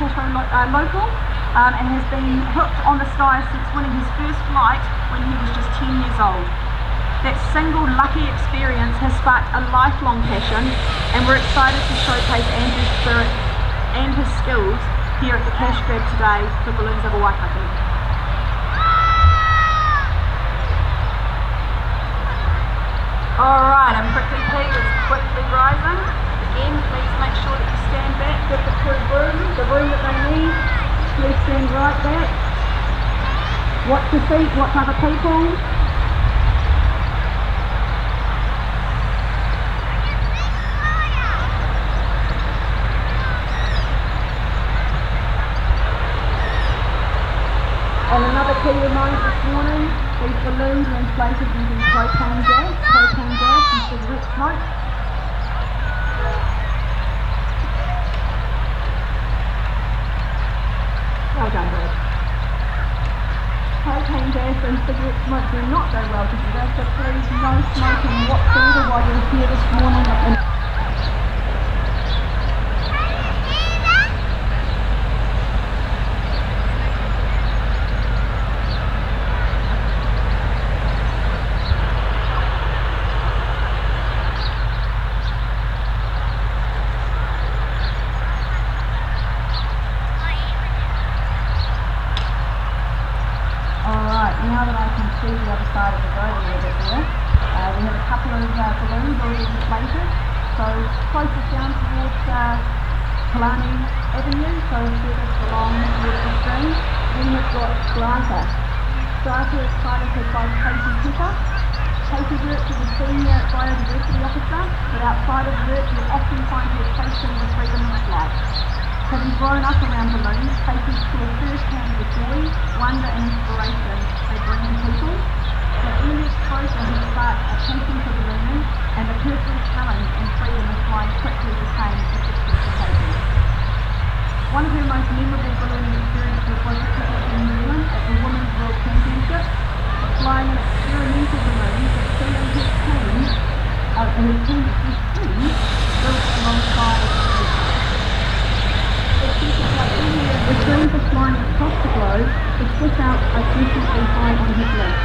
local and has been hooked on the skies since winning his first flight when he was just 10 years old. That single lucky experience has sparked a lifelong passion, and we're excited to showcase Andrew's spirit and his skills here at the cash grab today for Balloons Over Waikato. Alright, and Prickly Pete is quickly rising. Again, please make sure that you stand back, give the crew the room that they need. Please stand right back. Watch your feet, watch other people. And another key reminder this morning, these balloons are inflated using propane gas and cigarette smoke. Well done, Brad. Propane gas and cigarette smoke do not go well together, so please no smoking whatsoever while you're here this morning. Now that I can see the other side of the road a little bit there, we have a couple of balloons already inflated, so closest down towards Kalani Avenue, so furthest along towards the stream. Then we've got Striker. Striker is piloted by Casey Pepper. Casey works as a senior biodiversity officer, but outside of work you'll often find her chasing the freedom of flight. Having grown up around balloons, Casey saw firsthand the joy, wonder and inspiration they bring to people. Her early exposure has sparked a passion for ballooning, and the personal challenge and freedom of flying quickly became addictive to Casey. One of her most memorable ballooning experiences was a trip to New Zealand at the Women's World Championship, flying an experimental balloon that she and her team built alongside the beach. The dream for flying across the globe is without a definitely high on his list.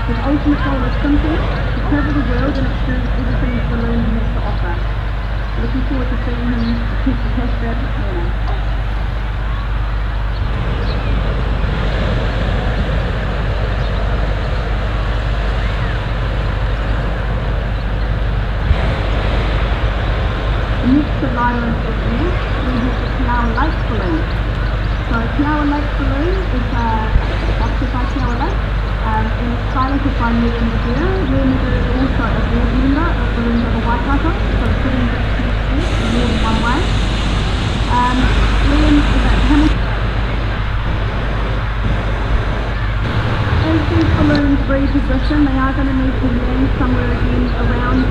His ultimate goal is simple: to travel the world and experience everything his balloon has to offer. Looking forward to seeing him attempt the cash grab this morning. The next provider is this year. We have the Tokoroa Lake balloon. So Tokoroa Lake balloon is sponsored by Tokoroa Lake and it's piloted by Megan Rivera. Megan is also a board member of Balloons Over Waikato, so putting this in more than one way. Liam is at Hamilton. As these balloons reposition, they are going to need to land somewhere again around the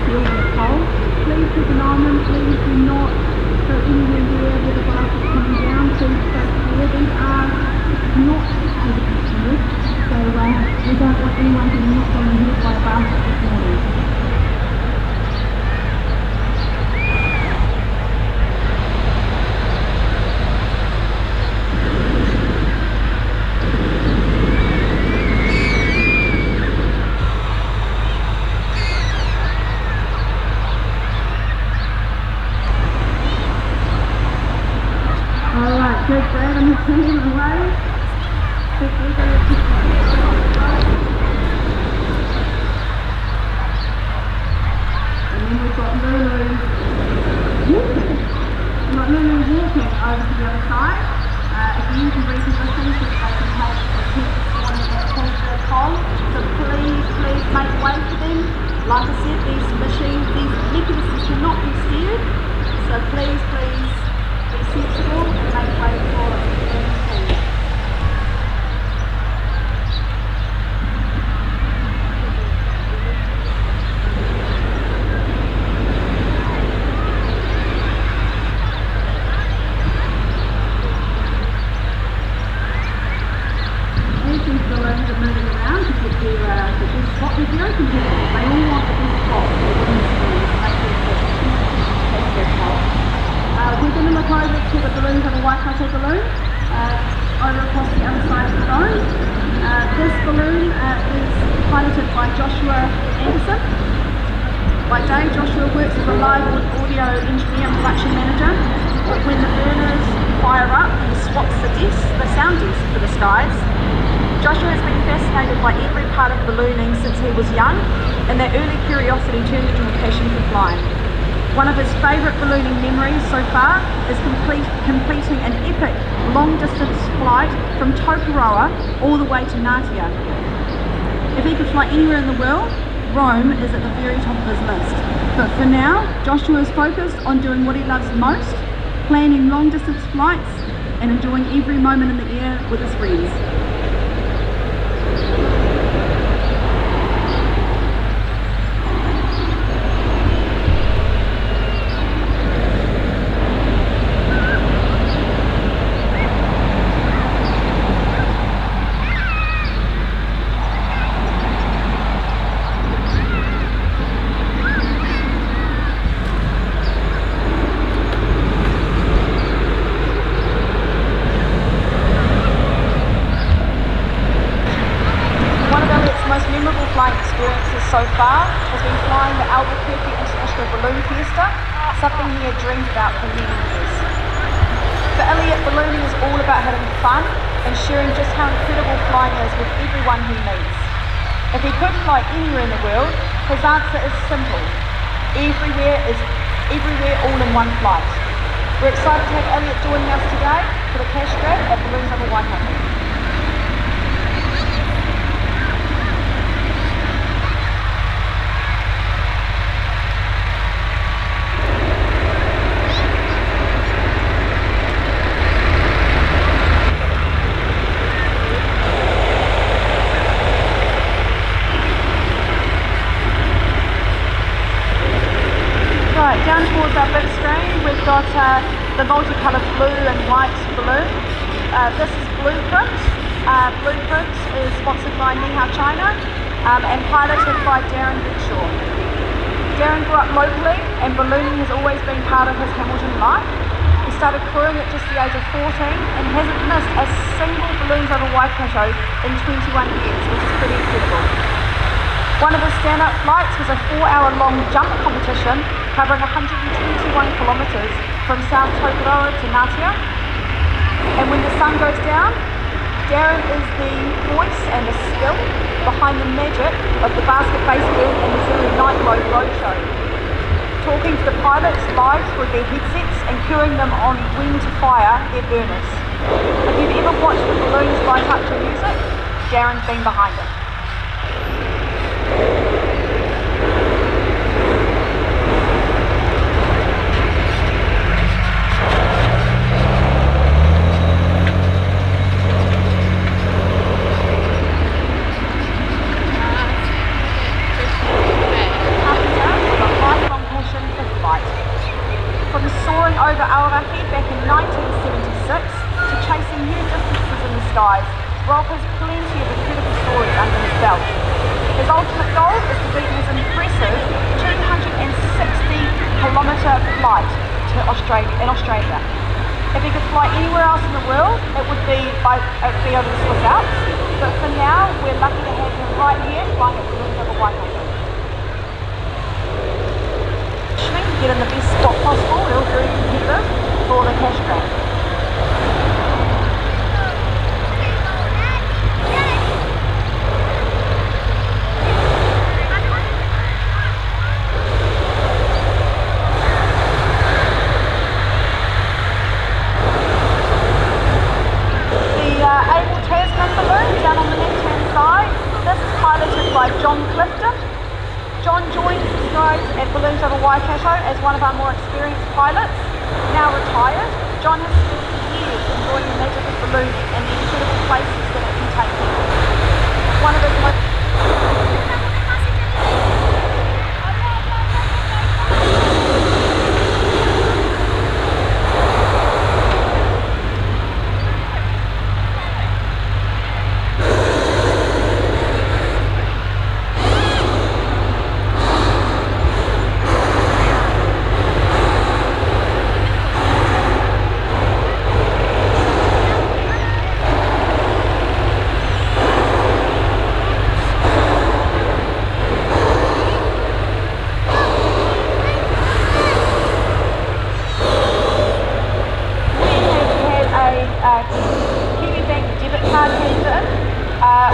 field of the pole. Please keep an eye on them, please do not go anywhere near where the glass is coming down, please stay clear. These are not hazardous, so we don't want anyone to be knocked on the head by a basket this morning. Good, Brad, I'm turning away. And then we've got Lulu walking. We've got Lulu walking over to the other side. Again, to reposition so that they can take the one that pulls their pole. So please make way for them. Like I said, these mechanisms cannot be steered. So please be sensible and make way for them. These balloons are moving around to get their best spot. They're very competitive. They all want the best spot. They want to make their pole. We're going Balloons Over Waikato balloon over across the other side of the dome. This balloon is piloted by Joshua Anderson. By day, Joshua works as a live audio engineer and production manager, but when the burners fire up, he swaps the sound disc for the skies. Joshua has been fascinated by every part of ballooning since he was young, and that early curiosity turned into a passion for flying. One of his favourite ballooning memories so far is completing an epic long-distance flight from Tokoroa all the way to Ngatea. If he could fly anywhere in the world, Rome is at the very top of his list. But for now, Joshua is focused on doing what he loves most, planning long-distance flights and enjoying every moment in the air with his friends. So far has been flying the Albuquerque International Balloon Fiesta, something he had dreamed about for many years. For Elliot, ballooning is all about having fun and sharing just how incredible flying is with everyone he meets. If he could fly anywhere in the world, his answer is simple. Everywhere all in one flight. We're excited to have Elliot joining us today for the cash grab at Balloons Over Waikato. Down towards our big screen, we've got the multicoloured blue and white balloon. This is Blueprint. Blueprint is sponsored by Nihao China and piloted by Darren Beckshaw. Darren grew up locally and ballooning has always been part of his Hamilton life. He started crewing at just the age of 14 and hasn't missed a single Balloons Over Waikato in 21 years, which is pretty incredible. One of his stand-up flights was a 4-hour-long jump competition covering 121 kilometres from South Tokoroa to Ngatea. And when the sun goes down, Darren is the voice and the skill behind the magic of the basket base burn and the ZURU Nightglow roadshow, talking to the pilots live through their headsets and cueing them on when to fire their burners. If you've ever watched the balloons light up to music, Darren's been behind it. From soaring over Aoraki back in 1976 to chasing new distances in the skies, Rob has plenty of incredible stories under his belt. His ultimate goal is to beat his impressive 260-kilometre flight to Australia. If he could fly anywhere else in the world, it would be over the Swiss Alps, but for now we're lucky to have him right here flying at Balloons Over Waikato. Get in the best spot possible, they're all very competitive for the cash grab. The Able Tasman balloon down on the left-hand side, this is piloted by John Clifton. John joined the guys at Balloons Over Waikato as one of our more experienced pilots. Now retired, John has spent years enjoying the magic of ballooning and the incredible places that it can take people. One of his most marquees in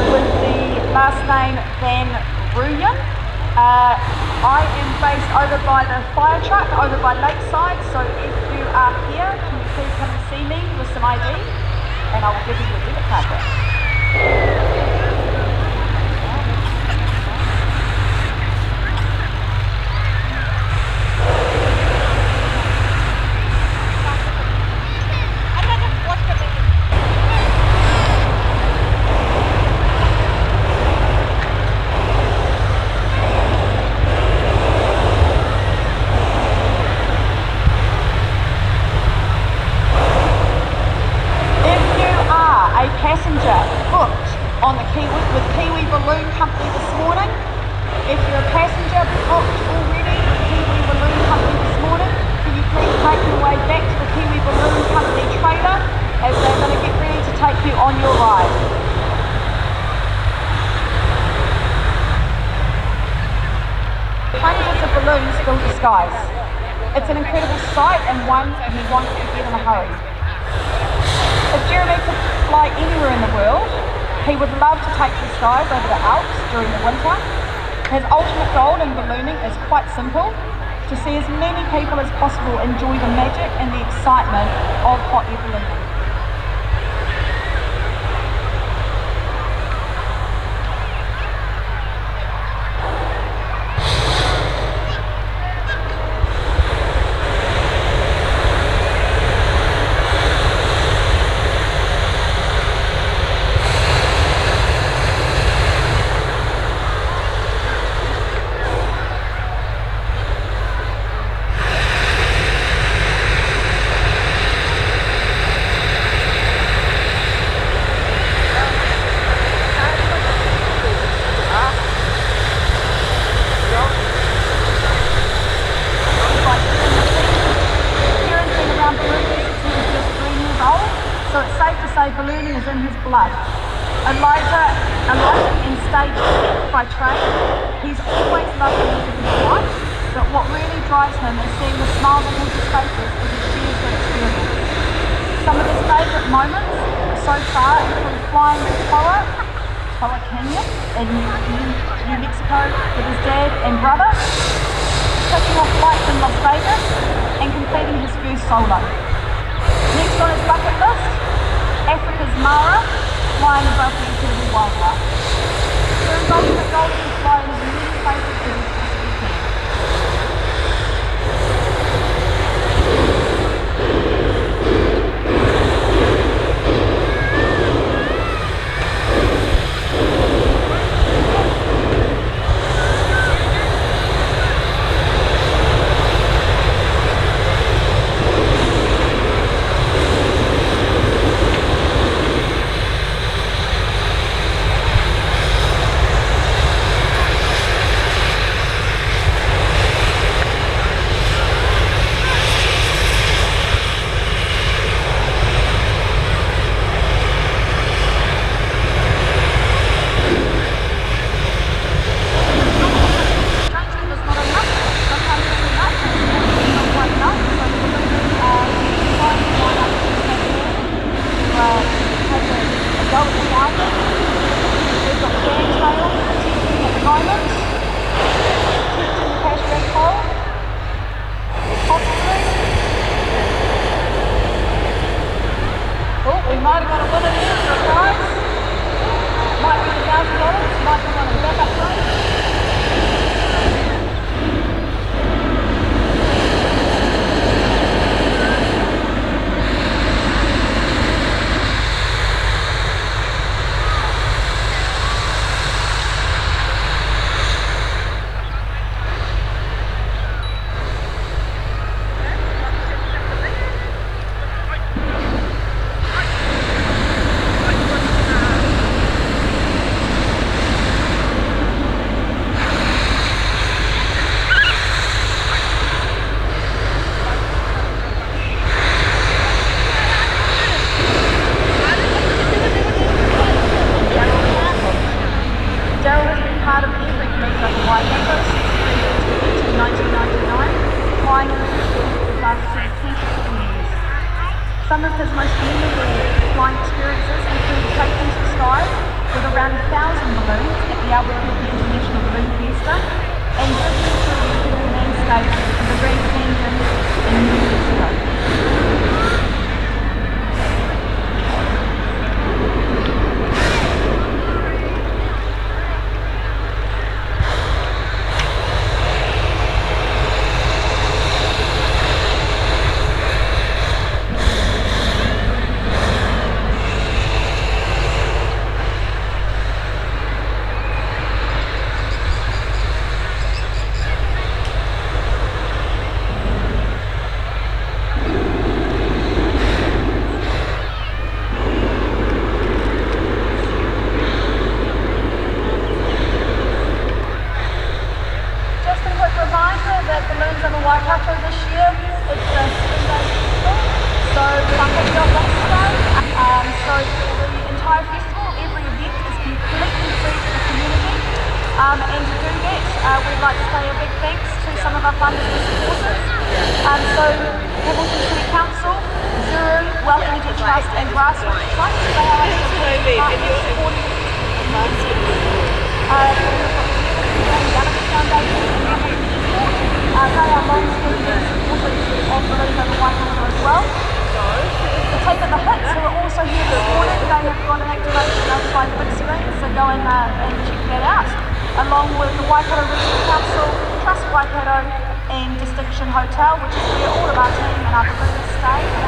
with the last name Van Ruyen. I am based over by the fire truck, over by Lakeside, so if you are here, can you please come and see me with some ID, and I will give you your debit card back. Passenger booked on the with Kiwi Balloon Company this morning. If you're a passenger booked already with Kiwi Balloon Company this morning, can you please make your way back to the Kiwi Balloon Company trailer as they're going to get ready to take you on your ride. Hundreds of balloons fill the skies. It's an incredible sight and one you won't forget in a hurry. If Jeremy could fly anywhere in the world, he would love to take the skies over the Alps during the winter. His ultimate goal in ballooning is quite simple: to see as many people as possible enjoy the magic and the excitement of hot air ballooning. So it's safe to say ballooning is in his blood. Elijah in stage 6 by trade, he's always loved the look of his wife, but what really drives him is seeing the smiles on people's faces as he shares their experience. Some of his favourite moments so far include flying to Tokoroa Canyon in New Mexico with his dad and brother, taking off flights in Las Vegas, and completing his first solo. Next on his bucket list, Africa's Mara, flying above the incredible wildlife. Their ultimate goal is to fly in as many places as he possibly can. Some of his most memorable flying experiences include taking to the sky with around 1,000 balloons at the Albuquerque International Balloon Fiesta and drifting through the incredible landscape of the Grand Canyon in New Mexico. Balloons Over Waikato this year. It's a 3-day festival, so like I said yesterday, so for the entire festival, every event is completely free to the community, and to do that, we'd like to say a big thanks to some of our funders and supporters. So Hamilton City Council, ZURU, Well Energy Trust and Grassroots Trust, they are actually partners supporting Foundation and Hamilton Support. They are long-standing supporters of Balloons Over Waikato as well. The team at the Hits, who are also here this morning, they have got an activation outside the big screen, so go and check that out. Along with the Waikato Regional Council, Trust Waikato and Distinction Hotel, which is where all of our team and our balloonists stay.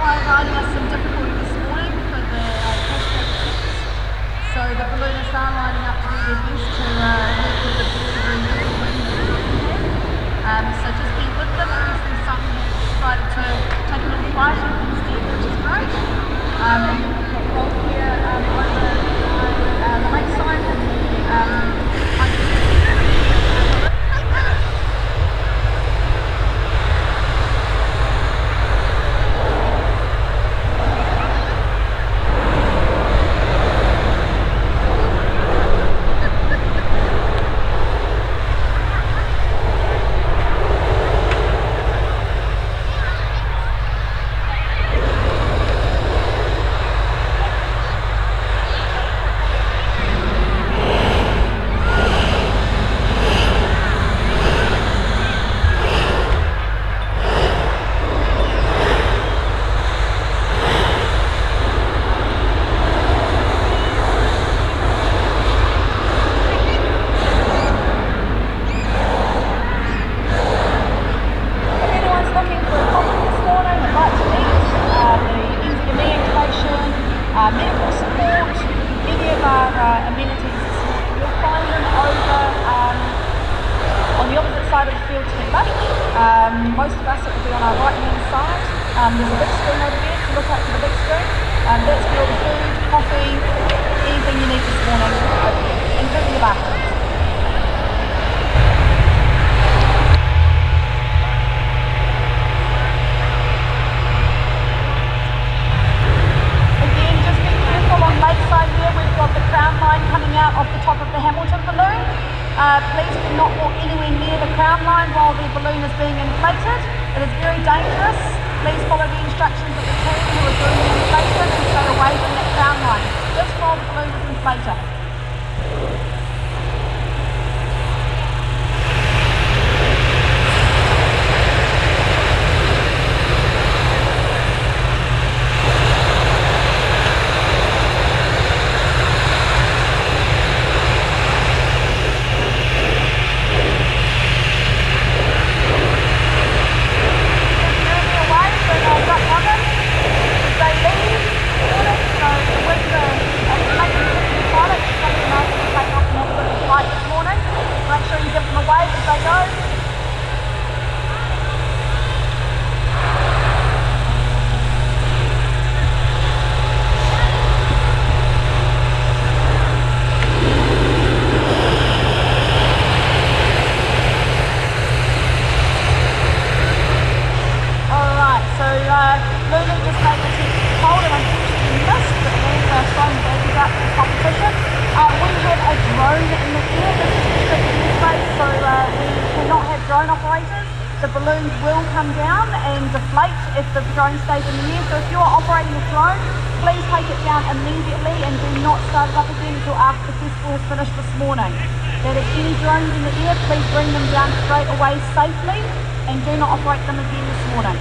Providing us some difficulty this morning for the cash packages. So the balloonists are lining up to do their best to work with the very little wind that we have. So just be with them if some have decided to take a little flight instead, which is great. And we've got Rolf here over the lakeside. Medical support, any of our amenities, you'll find them over on the opposite side of the field to the left. Most of us, it will be on our right hand side. There's a big screen over there, if you look up to the big screen. That's where all the food, coffee, anything you need this morning, including the bathrooms. Lakeside here, we've got the crown line coming out off the top of the Hamilton balloon. Please do not walk anywhere near the crown line while the balloon is being inflated. It is very dangerous. Please follow the instructions of the team who are doing the inflation and stay away from that crown line. they go. Lulu just made the hold and unfortunately missed and thrown back out to the competition. We have a drone in the air. This is restricted airspace, so we cannot have drone operators. The balloons will come down and deflate if the drone stays in the air. So if you are operating a drone, please take it down immediately and do not start it up again until after the festival has finished this morning. That if any drones in the air, please bring them down straight away safely and do not operate them again this morning.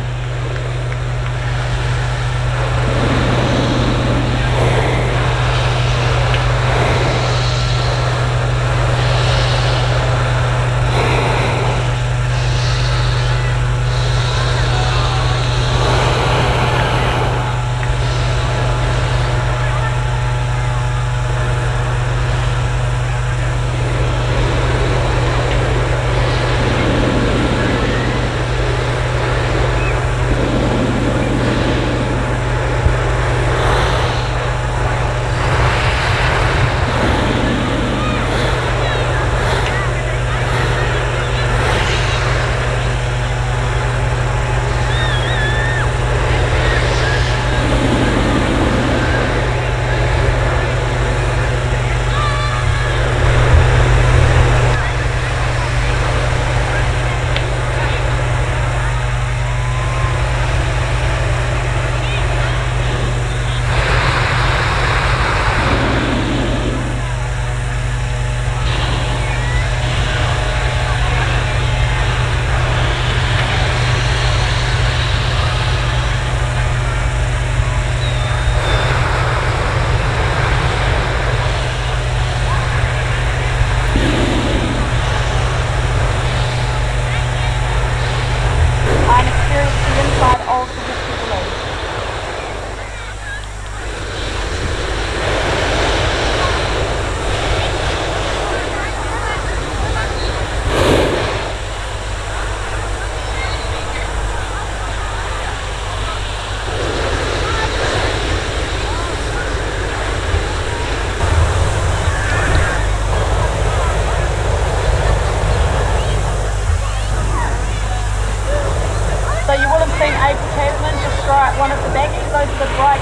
One of the baggies, those are the bright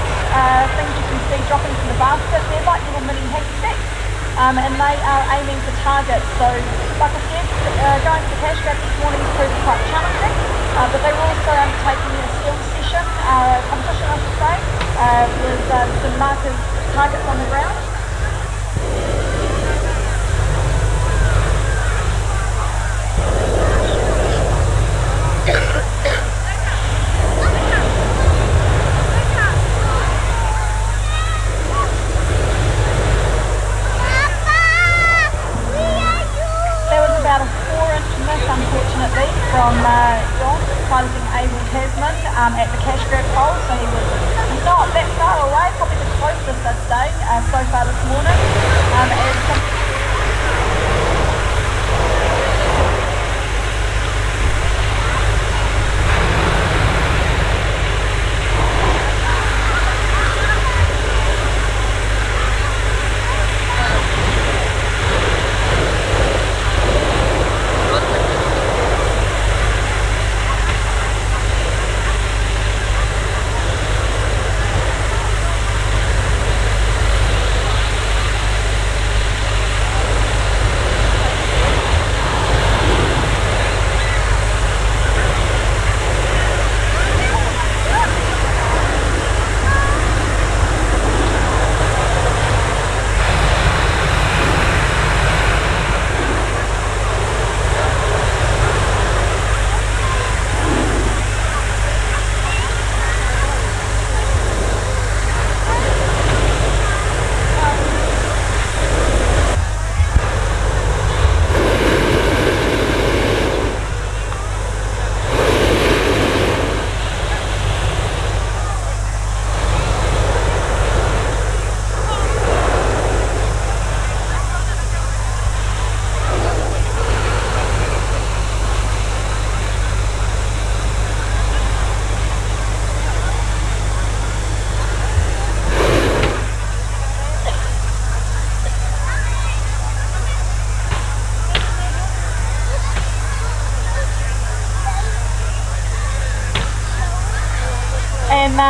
things you can see dropping from the basket. They're like little mini hacky sacks, and they are aiming for targets. So, like I said, going to the cash grab this morning has proved quite challenging, but they were also undertaking a skill session, competition I should say, with some markers, targets on the ground. Unfortunately, from John piloting Abel Tasman at the cash grab pole, so he was not that far away, probably the closest I'd say so far this morning.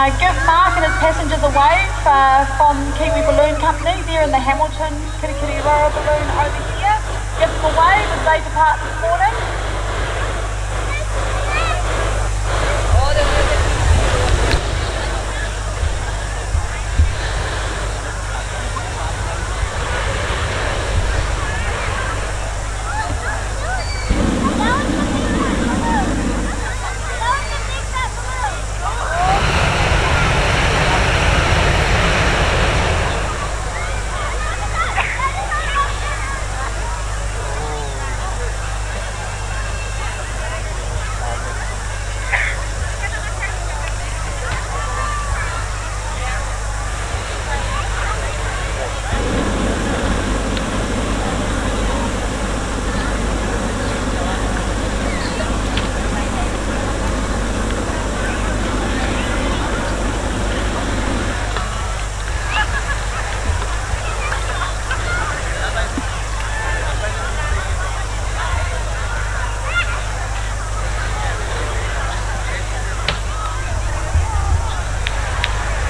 Give Mark and his passengers a wave from Kiwi Balloon Company. They're in the Hamilton Kirikiriroa balloon over here. Give them a wave as they depart this morning.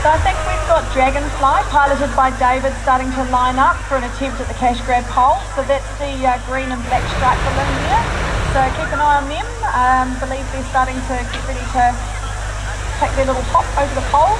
So I think we've got Dragonfly, piloted by David, starting to line up for an attempt at the cash grab pole. So that's the green and black stripe balloon there. So keep an eye on them. Believe they're starting to get ready to take their little hop over the pole.